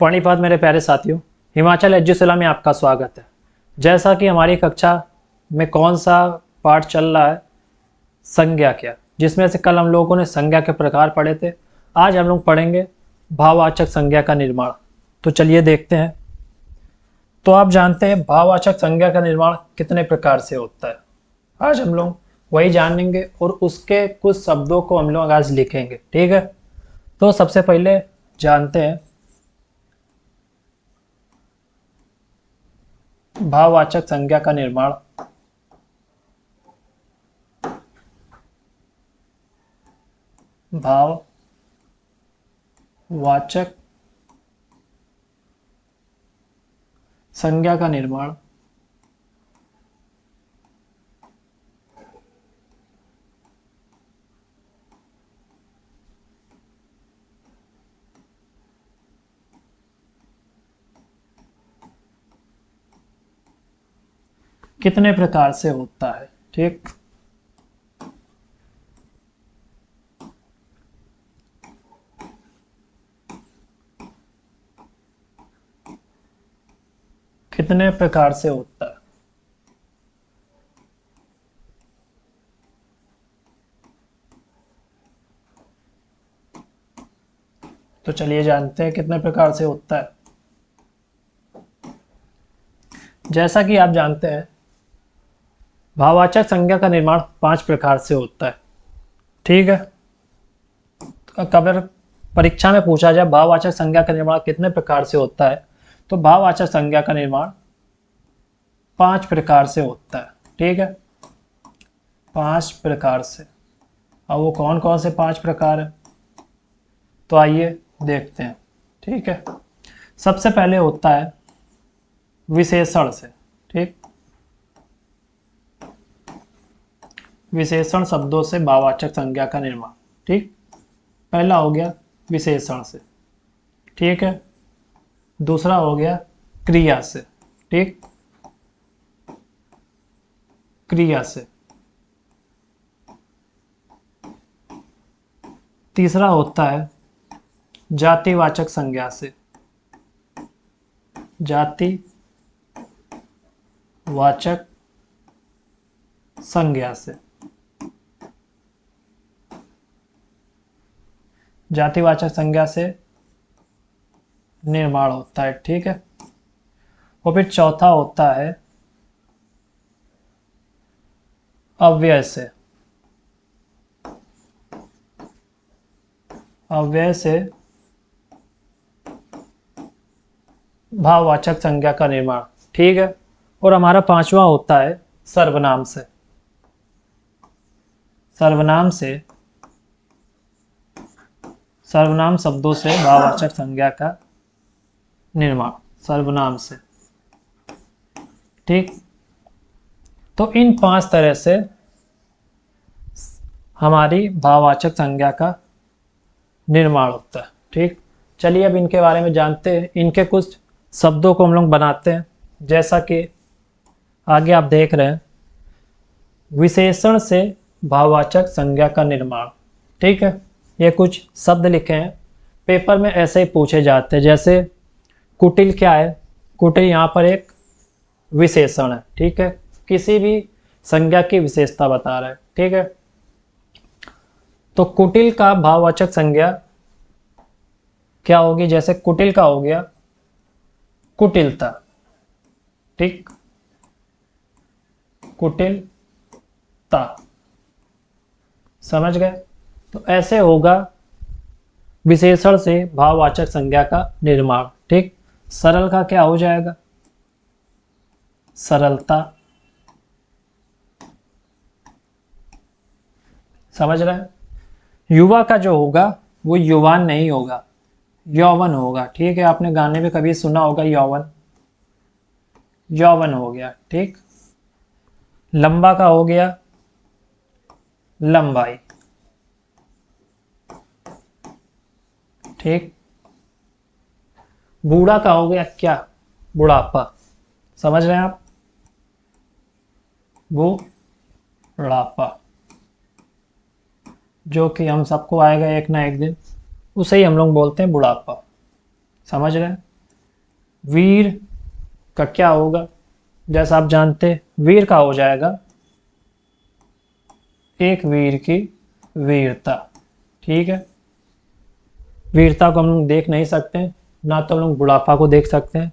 पानीपत मेरे प्यारे साथियों, हिमाचल एजुसेला में आपका स्वागत है। जैसा कि हमारी कक्षा में कौन सा पाठ चल रहा है, संज्ञा क्या, जिसमें से कल हम लोगों ने संज्ञा के प्रकार पढ़े थे। आज हम लोग पढ़ेंगे भाववाचक संज्ञा का निर्माण। तो चलिए देखते हैं। तो आप जानते हैं भाववाचक संज्ञा का निर्माण कितने प्रकार से होता है। आज हम लोग वही जानेंगे और उसके कुछ शब्दों को हम लोग आज लिखेंगे, ठीक है। तो सबसे पहले जानते हैं भाववाचक संज्ञा का निर्माण। भाववाचक संज्ञा का निर्माण कितने प्रकार से होता है, ठीक। कितने प्रकार से होता है। तो चलिए जानते हैं कितने प्रकार से होता है। जैसा कि आप जानते हैं भाववाचक संज्ञा का निर्माण 5 प्रकार से होता है, ठीक है। अगर परीक्षा में पूछा जाए भाववाचक संज्ञा का निर्माण कितने प्रकार से होता है, तो भाववाचक संज्ञा का निर्माण 5 प्रकार से होता है, ठीक है। 5 प्रकार से। अब वो कौन कौन से 5 प्रकार है, तो आइए देखते हैं, ठीक है। सबसे पहले होता है विशेषण से, ठीक। विशेषण शब्दों से भाववाचक संज्ञा का निर्माण, ठीक। पहला हो गया विशेषण से, ठीक है। दूसरा हो गया क्रिया से, ठीक। क्रिया से। तीसरा होता है जातिवाचक संज्ञा से। जातिवाचक संज्ञा से। जातिवाचक संज्ञा से निर्माण होता है, ठीक है। और फिर चौथा होता है अव्यय से। अव्यय से भाववाचक संज्ञा का निर्माण, ठीक है। और हमारा 5वां होता है सर्वनाम से। सर्वनाम से, सर्वनाम शब्दों से भाववाचक संज्ञा का निर्माण, सर्वनाम से, ठीक। तो इन 5 तरह से हमारी भाववाचक संज्ञा का निर्माण होता है, ठीक। चलिए अब इनके बारे में जानते हैं। इनके कुछ शब्दों को हम लोग बनाते हैं, जैसा कि आगे आप देख रहे हैं। विशेषण से भाववाचक संज्ञा का निर्माण, ठीक है। ये कुछ शब्द लिखे हैं, पेपर में ऐसे ही पूछे जाते हैं। जैसे कुटिल क्या है, कुटिल यहाँ पर एक विशेषण है, ठीक है। किसी भी संज्ञा की विशेषता बता रहा है, ठीक है। तो कुटिल का भाववाचक संज्ञा क्या होगी, जैसे कुटिल का हो गया कुटिलता, ठीक। कुटिलता, समझ गए। तो ऐसे होगा विशेषण से भाववाचक संज्ञा का निर्माण, ठीक। सरल का क्या हो जाएगा, सरलता, समझ रहे हैं। युवा का जो होगा वो युवान नहीं होगा, यौवन होगा, ठीक है। आपने गाने में कभी सुना होगा यौवन, यौवन हो गया, ठीक। लंबा का हो गया लंबाई, ठीक। बूढ़ा का हो गया क्या, बुढ़ापा, समझ रहे हैं आप, बुढ़ापा, जो कि हम सबको आएगा एक ना एक दिन, उसे ही हम लोग बोलते हैं बुढ़ापा, समझ रहे हैं। वीर का क्या होगा, जैसा आप जानते हैं वीर का हो जाएगा एक वीर की वीरता। ठीक है, वीरता को हम लोग देख नहीं सकते, ना तो हम लोग बुढ़ापा को देख सकते हैं।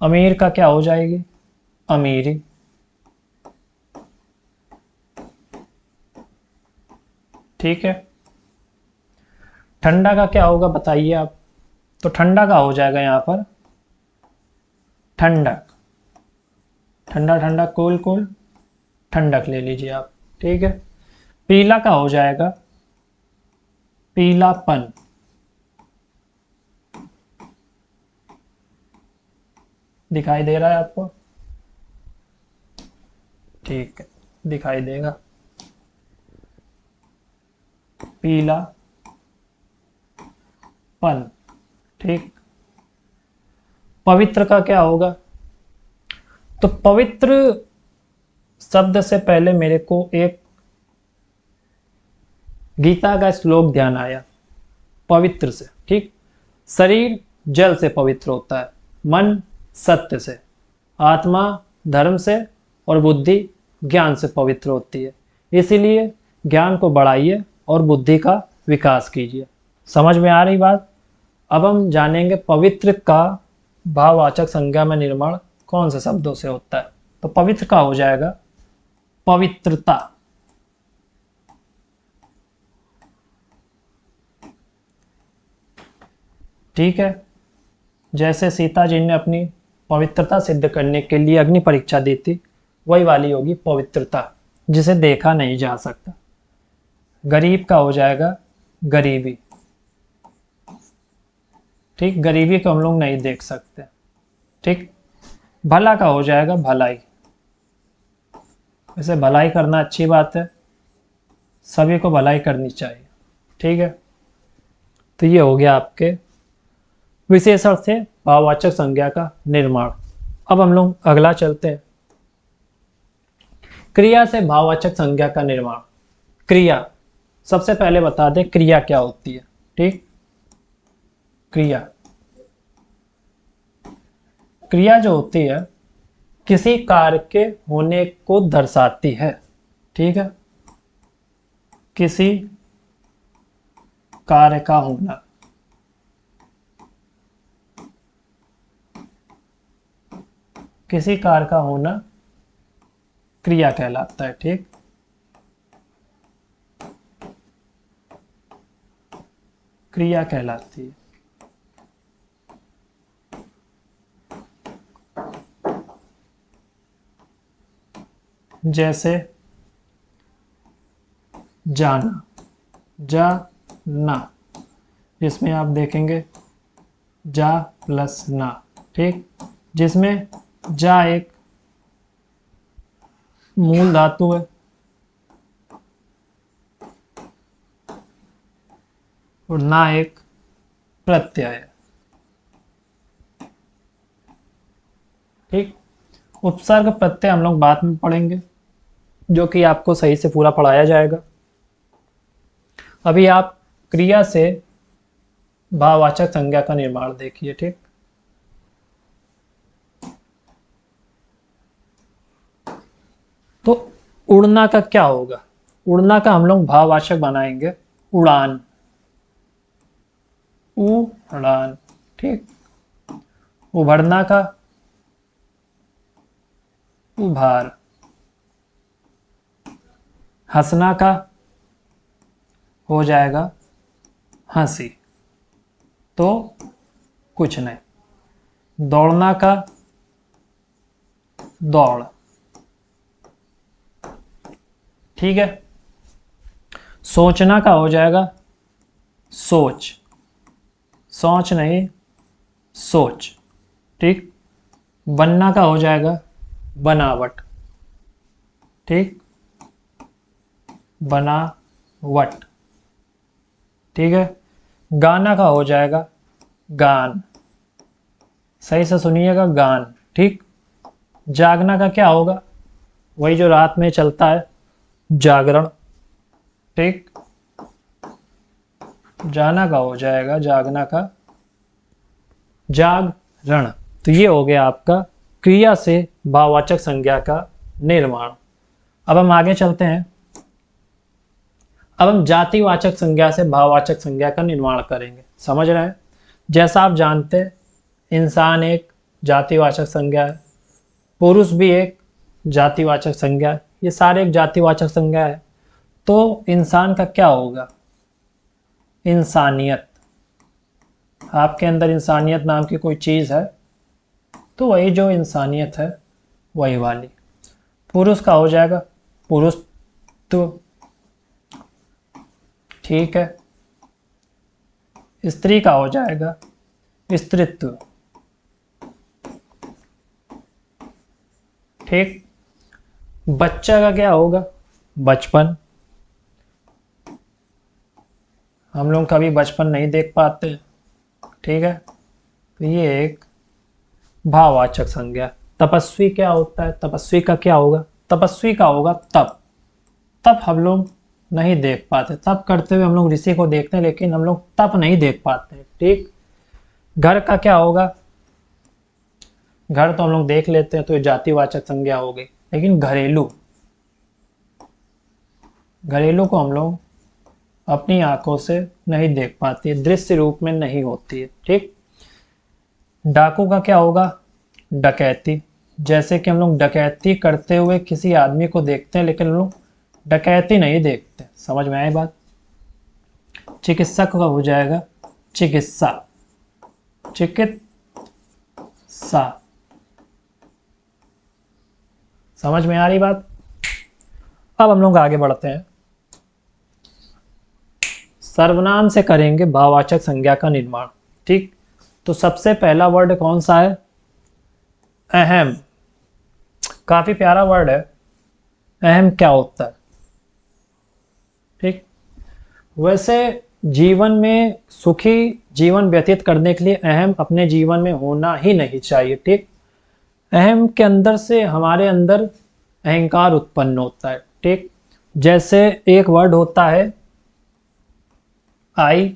अमीर का क्या हो जाएगी, अमीरी। ठीक है, ठंडा का क्या होगा बताइए आप, तो ठंडा का हो जाएगा यहाँ पर ठंडक। ठंडा ठंडा कूल कूल, ठंडक ले लीजिए आप। ठीक है, पीला का हो जाएगा पीलापन। दिखाई दे रहा है आपको, ठीक है, दिखाई देगा पीला पन। ठीक, पवित्र का क्या होगा, तो पवित्र शब्द से पहले मेरे को एक गीता का श्लोक ध्यान आया, पवित्र से। ठीक, शरीर जल से पवित्र होता है, मन सत्य से, आत्मा धर्म से, और बुद्धि ज्ञान से पवित्र होती है। इसीलिए ज्ञान को बढ़ाइए और बुद्धि का विकास कीजिए। समझ में आ रही बात। अब हम जानेंगे पवित्र का भाववाचक संज्ञा में निर्माण कौन से शब्दों से होता है। तो पवित्र का हो जाएगा पवित्रता। ठीक है, जैसे सीता जी ने अपनी पवित्रता सिद्ध करने के लिए अग्नि परीक्षा दी थी, वही वाली होगी पवित्रता, जिसे देखा नहीं जा सकता। गरीब का हो जाएगा गरीबी। ठीक, गरीबी को हम लोग नहीं देख सकते। ठीक, भला का हो जाएगा भलाई। वैसे भलाई करना अच्छी बात है, सभी को भलाई करनी चाहिए। ठीक है, तो ये हो गया आपके विशेषण से भाववाचक संज्ञा का निर्माण। अब हम लोग अगला चलते हैं, क्रिया से भाववाचक संज्ञा का निर्माण। क्रिया, सबसे पहले बता दें क्रिया क्या होती है। ठीक, क्रिया, क्रिया जो होती है किसी कार्य के होने को दर्शाती है। ठीक है, किसी कार्य का होना, किसी कार्य का होना क्रिया कहलाता है। ठीक, क्रिया कहलाती है। जैसे जाना, जाना, जिसमें आप देखेंगे जा प्लस ना। ठीक, जिसमें जा एक मूल धातु है और ना एक प्रत्यय है। ठीक, उपसर्ग प्रत्यय हम लोग बाद में पढ़ेंगे, जो कि आपको सही से पूरा पढ़ाया जाएगा। अभी आप क्रिया से भाववाचक संज्ञा का निर्माण देखिए। ठीक, तो उड़ना का क्या होगा, उड़ना का हम लोग भाववाचक बनाएंगे उड़ान, उड़ान। ठीक, उभरना का उभार, हंसना का हो जाएगा हंसी, तो कुछ नहीं। दौड़ना का दौड़। ठीक है, सोचना का हो जाएगा सोच, सोच नहीं सोच। ठीक, बनना का हो जाएगा बनावट। ठीक, बनावट। ठीक है, गाना का हो जाएगा गान, सही से सुनिएगा गान। ठीक, जागना का क्या होगा, वही जो रात में चलता है जागरण। ठीक, जाना का हो जाएगा जागना का जागरण। तो ये हो गया आपका क्रिया से भाववाचक संज्ञा का निर्माण। अब हम आगे चलते हैं। अब हम जातिवाचक संज्ञा से भाववाचक संज्ञा का निर्माण करेंगे। समझ रहे हैं? जैसा आप जानते हैं, इंसान एक जातिवाचक संज्ञा है, पुरुष भी एक जातिवाचक संज्ञा है, ये सारे एक जातिवाचक संज्ञा है। तो इंसान का क्या होगा? इंसानियत। आपके अंदर इंसानियत नाम की कोई चीज़ है तो वही जो इंसानियत है वही वाली। पुरुष का हो जाएगा पुरुषत्व, ठीक है। स्त्री का हो जाएगा स्त्रीत्व, ठीक। बच्चा का क्या होगा? बचपन। हम लोग कभी बचपन नहीं देख पाते, ठीक है। तो ये एक भाववाचक संज्ञा। तपस्वी क्या होता है? तपस्वी का क्या होगा? तपस्वी का होगा तप। तप हम लोग नहीं देख पाते, तप करते हुए हम लोग ऋषि को देखते हैं लेकिन हम लोग तप नहीं देख पाते, ठीक। घर का क्या होगा? घर तो हम लोग देख लेते हैं तो ये जातिवाचक संज्ञा हो गई, लेकिन घरेलू, घरेलू को हम लोग अपनी आंखों से नहीं देख पाती है, दृश्य रूप में नहीं होती है, ठीक। डाकू का क्या होगा? डकैती। जैसे कि हम लोग डकैती करते हुए किसी आदमी को देखते हैं लेकिन हम लोग डकैती नहीं देखते। समझ में आई बात? चिकित्सक का हो जाएगा चिकित्सा, चिकित्सा। समझ में आ रही बात? अब हम लोग आगे बढ़ते हैं। सर्वनाम से करेंगे भाववाचक संज्ञा का निर्माण, ठीक। तो सबसे पहला वर्ड कौन सा है? अहम। काफी प्यारा वर्ड है। अहम क्या होता है, ठीक। वैसे जीवन में सुखी जीवन व्यतीत करने के लिए अहम अपने जीवन में होना ही नहीं चाहिए, ठीक। अहम के अंदर से हमारे अंदर अहंकार उत्पन्न होता है, ठीक। जैसे एक वर्ड होता है आई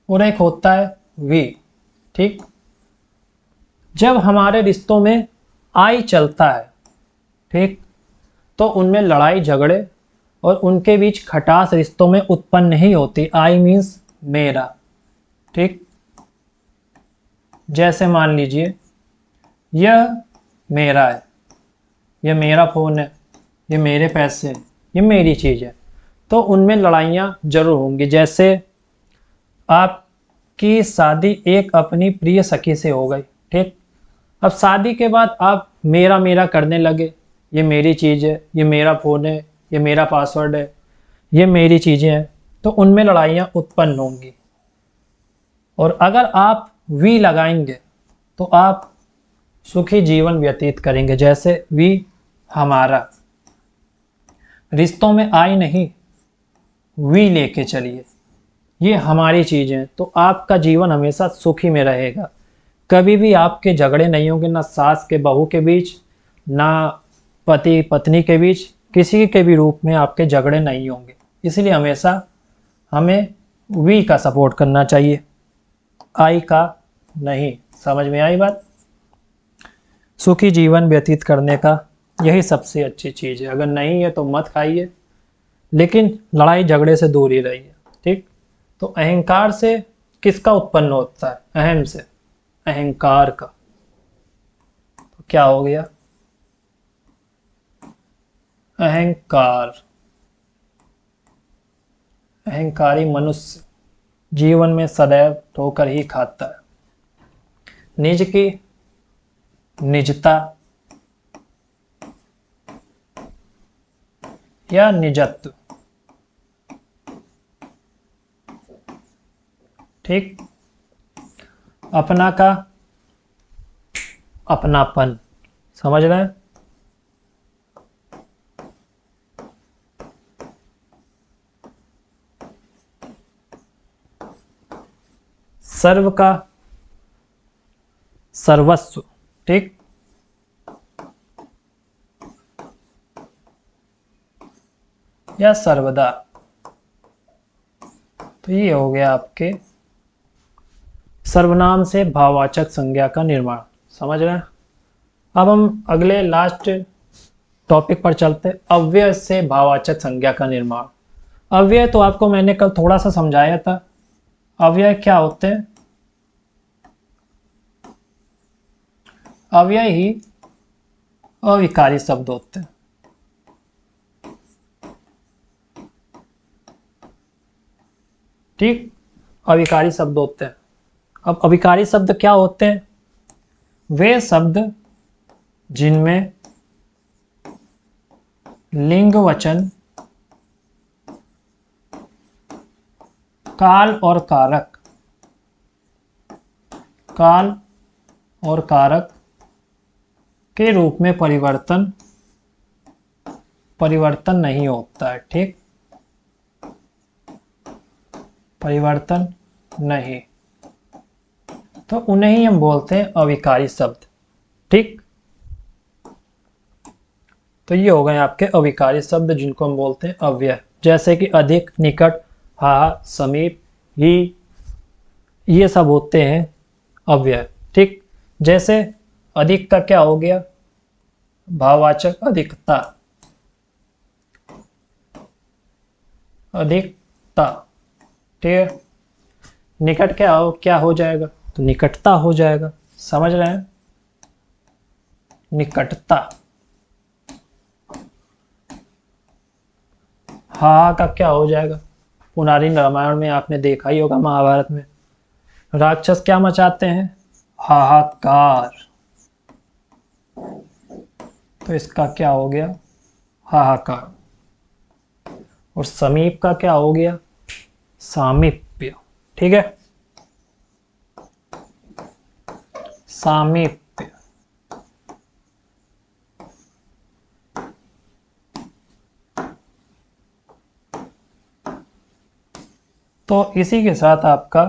और एक होता है वी, ठीक। जब हमारे रिश्तों में आई चलता है, ठीक, तो उनमें लड़ाई झगड़े और उनके बीच खटास रिश्तों में उत्पन्न नहीं होती। आई मीन्स मेरा, ठीक। जैसे मान लीजिए यह मेरा है, यह मेरा फ़ोन है, ये मेरे पैसे हैं, ये मेरी चीज़ है, तो उनमें लड़ाइयाँ जरूर होंगी। जैसे आपकी शादी एक अपनी प्रिय सखी से हो गई, ठीक। अब शादी के बाद आप मेरा मेरा करने लगे, ये मेरी चीज़ है, ये मेरा फ़ोन है, ये मेरा पासवर्ड है, ये मेरी चीज़ें हैं, तो उनमें लड़ाइयाँ उत्पन्न होंगी। और अगर आप वी लगाएंगे तो आप सुखी जीवन व्यतीत करेंगे। जैसे वी हमारा, रिश्तों में आई नहीं, वी लेके चलिए, ये हमारी चीज़ें हैं, तो आपका जीवन हमेशा सुखी में रहेगा। कभी भी आपके झगड़े नहीं होंगे, ना सास के बहू के बीच, ना पति पत्नी के बीच, किसी के भी रूप में आपके झगड़े नहीं होंगे। इसलिए हमेशा हमें वी का सपोर्ट करना चाहिए, आई का नहीं। समझ में आई बात? सुखी जीवन व्यतीत करने का यही सबसे अच्छी चीज़ है। अगर नहीं है तो मत खाइए, लेकिन लड़ाई झगड़े से दूर ही रहिए, ठीक। तो अहंकार से किसका उत्पन्न होता है? अहम से, अहंकार का। तो क्या हो गया? अहंकार। अहंकारी मनुष्य जीवन में सदैव ठोकर ही खाता है। निज की निजता या निजत्व, ठीक। अपना का अपनापन। समझ रहे हैं? सर्व का सर्वस्व, ठीक। या सर्वदा। तो ये हो गया आपके सर्वनाम से भाववाचक संज्ञा का निर्माण। समझ रहे हैं। अब हम अगले लास्ट टॉपिक पर चलते हैं, अव्यय से भाववाचक संज्ञा का निर्माण। अव्यय तो आपको मैंने कल थोड़ा सा समझाया था। अव्यय क्या होते हैं? अव्यय ही अविकारी शब्द होते हैं। ठीक, अविकारी शब्द होते हैं। अब अविकारी शब्द क्या होते हैं? वे शब्द जिनमें लिंग वचन, काल और कारक के रूप में परिवर्तन नहीं होता है। ठीक, परिवर्तन नहीं, तो उन्हें ही हम बोलते हैं अविकारी शब्द। ठीक, तो ये हो गए आपके अविकारी शब्द जिनको हम बोलते हैं अव्यय, जैसे कि अधिक, निकट, हा, समीप, ही, ये सब होते हैं अव्यय। ठीक, जैसे अधिक का क्या हो गया? भाववाचक अधिकता, अधिकता। ठीक है, निकट क्या हो जाएगा? तो निकटता हो जाएगा। समझ रहे हैं, निकटता। हा का क्या हो जाएगा? पुरानी रामायण में आपने देखा ही होगा, महाभारत में राक्षस क्या मचाते हैं? हाहाकार। तो इसका क्या हो गया? हाहाकार। और समीप का क्या हो गया? सामीप्य। ठीक है, सामीप्य। तो इसी के साथ आपका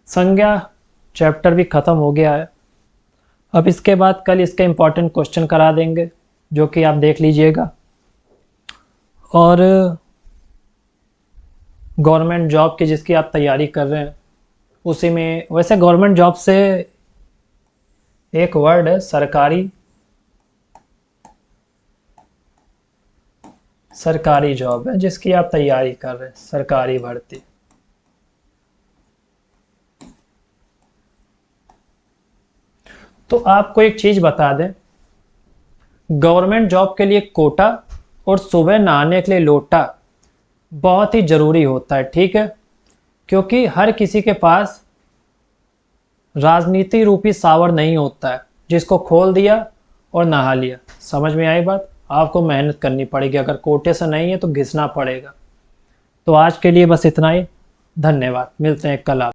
संज्ञा चैप्टर भी खत्म हो गया है। अब इसके बाद कल इसके इम्पोर्टेंट क्वेश्चन करा देंगे, जो कि आप देख लीजिएगा। और गवर्नमेंट जॉब की जिसकी आप तैयारी कर रहे हैं, उसी में वैसे गवर्नमेंट जॉब से एक वर्ड है सरकारी जॉब है जिसकी आप तैयारी कर रहे हैं, सरकारी भर्ती। तो आपको एक चीज बता दें, गवर्नमेंट जॉब के लिए कोटा और सुबह नहाने के लिए लोटा बहुत ही जरूरी होता है। ठीक है, क्योंकि हर किसी के पास राजनीति रूपी सावर नहीं होता है जिसको खोल दिया और नहा लिया। समझ में आई बात? आपको मेहनत करनी पड़ेगी, अगर कोटे से नहीं है तो घिसना पड़ेगा। तो आज के लिए बस इतना ही, धन्यवाद। मिलते हैं कल आप।